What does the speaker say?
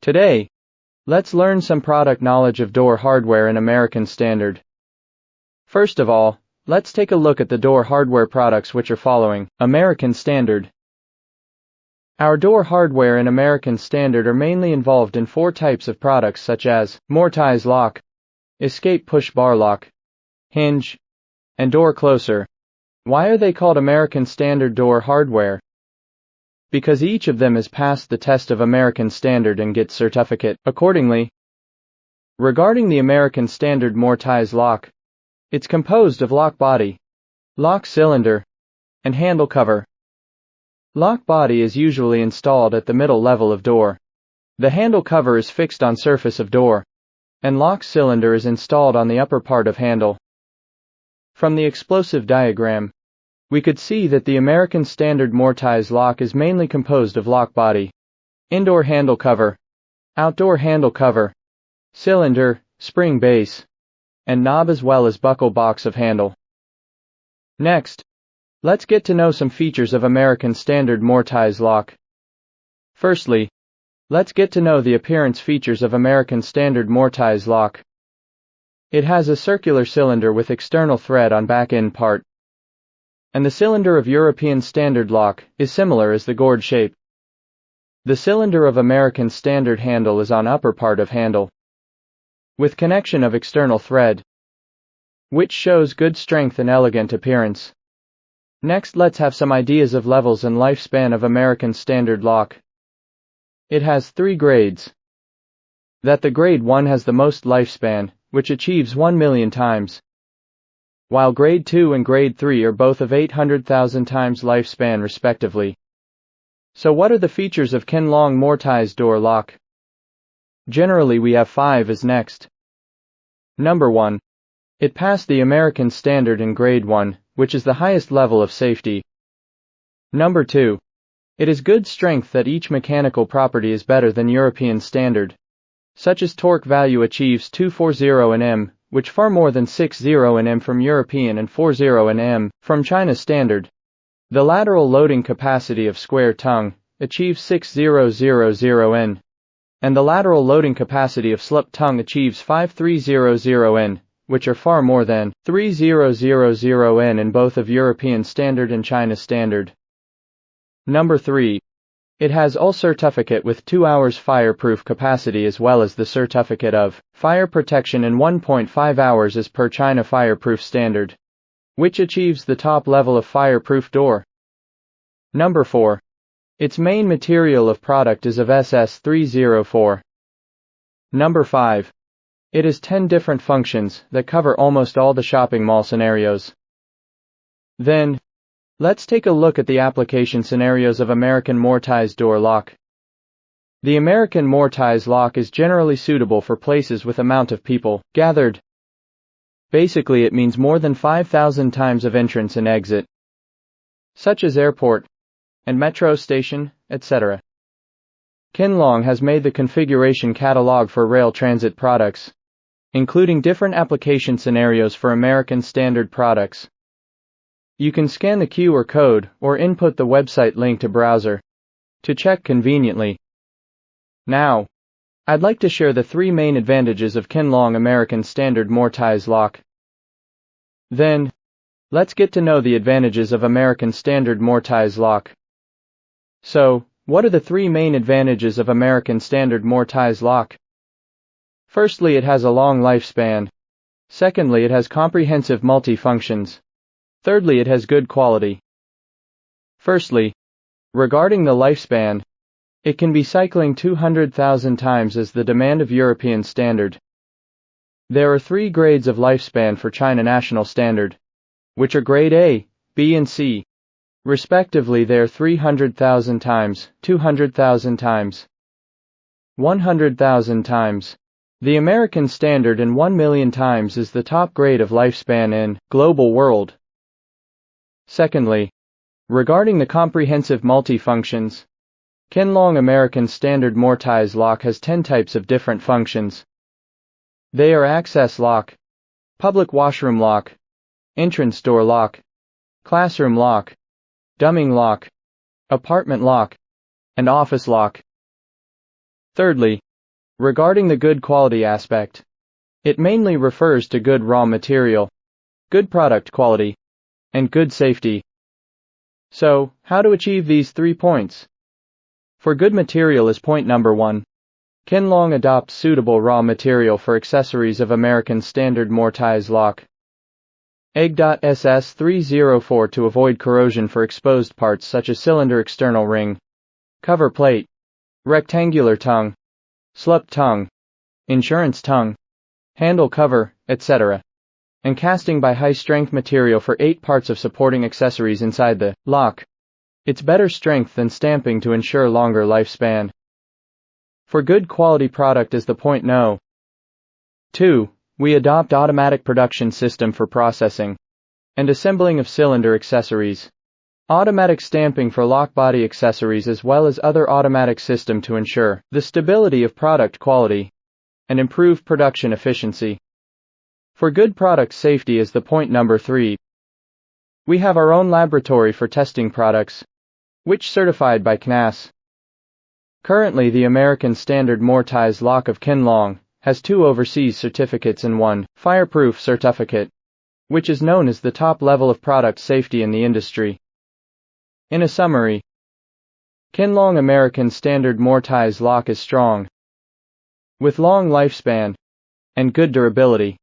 Today, let's learn some product knowledge of door hardware in American Standard. First of all, let's take a look at the door hardware products which are following. American Standard. Our door hardware in American Standard are mainly involved in four types of products such as Mortise lock, escape push bar lock, hinge, and door closer. Why are they called American Standard door hardware? Because each of them has passed the test of American Standard and gets certificate accordingly. Regarding the American Standard Mortise lock, it's composed of lock body, lock cylinder, and handle cover. Lock body is usually installed at the middle level of door. The handle cover is fixed on surface of door, and lock cylinder is installed on the upper part of handle. From the explosive diagram, we could see that the American Standard Mortise lock is mainly composed of lock body, indoor handle cover, outdoor handle cover, cylinder, spring base, and knob as well as buckle box of handle. Next, let's get to know some features of American Standard Mortise lock. Firstly, let's get to know the appearance features of American Standard Mortise lock. It has a circular cylinder with external thread on back end part, and the cylinder of European Standard lock is similar as the gourd shape. The cylinder of American Standard handle is on upper part of handle, with connection of external thread, which shows good strength and elegant appearance. Next, let's have some ideas of levels and lifespan of American Standard lock. It has 3 grades. That the grade 1 has the most lifespan, which achieves 1 million times, while grade 2 and grade 3 are both of 800,000 times lifespan respectively. So what are the features of KINLONG Mortise door lock? Generally we have 5 as next. Number 1. It passed the American Standard in grade 1, which is the highest level of safety. Number 2. It is good strength that each mechanical property is better than European Standard, such as torque value achieves 240 Nm, which far more than 60 Nm from European and 40 Nm from China Standard. The lateral loading capacity of square tongue achieves 6000 N, and the lateral loading capacity of slip tongue achieves 5300 N, which are far more than 3000 N in both of European Standard and China Standard. Number 3. It has all certificate with 2 hours fireproof capacity as well as the certificate of fire protection in 1.5 hours as per China Fireproof Standard, which achieves the top level of fireproof door. Number 4. Its main material of product is of SS304. Number 5. It has 10 different functions that cover almost all the shopping mall scenarios. Then, let's take a look at the application scenarios of American Mortise door lock. The American Mortise lock is generally suitable for places with amount of people gathered. Basically it means more than 5,000 times of entrance and exit, such as airport and metro station, etc. KINLONG has made the configuration catalog for rail transit products, including different application scenarios for American Standard products. You can scan the QR code or input the website link to browser to check conveniently. Now, I'd like to share the 3 main advantages of KINLONG American Standard Mortise lock. Then, let's get to know the advantages of American Standard Mortise lock. So, what are the 3 main advantages of American Standard Mortise lock? Firstly, it has a long lifespan. Secondly, it has comprehensive multi-functions. Thirdly, it has good quality. Firstly, regarding the lifespan, it can be cycling 200,000 times as the demand of European Standard. There are 3 grades of lifespan for China National Standard, which are grade A, B and C. Respectively, they are 300,000 times, 200,000 times, 100,000 times. The American Standard in 1 million times is the top grade of lifespan in global world. Secondly, regarding the comprehensive multi-functions, KINLONG American Standard Mortise lock has 10 types of different functions. They are access lock, public washroom lock, entrance door lock, classroom lock, dumming lock, apartment lock, and office lock. Thirdly, Regarding the good quality aspect, it mainly refers to good raw material, good product quality, and good safety. So, how to achieve these 3 points? For good material is point number 1. KINLONG adopts suitable raw material for accessories of American Standard Mortise lock. EG.SS 304 to avoid corrosion for exposed parts such as cylinder external ring, cover plate, rectangular tongue, slip tongue, insurance tongue, handle cover, etc. And casting by high-strength material for 8 parts of supporting accessories inside the lock. It's better strength than stamping to ensure longer lifespan. For good quality product is the point no. 2. We adopt automatic production system for processing and assembling of cylinder accessories. Automatic stamping for lock body accessories as well as other automatic system to ensure the stability of product quality and improve production efficiency. For good product safety is the point number 3. We have our own laboratory for testing products, which certified by KNAS. Currently the American Standard Mortise lock of KINLONG has 2 overseas certificates and 1 fireproof certificate, which is known as the top level of product safety in the industry. In a summary, KINLONG American Standard Mortise lock is strong, with long lifespan, and good durability.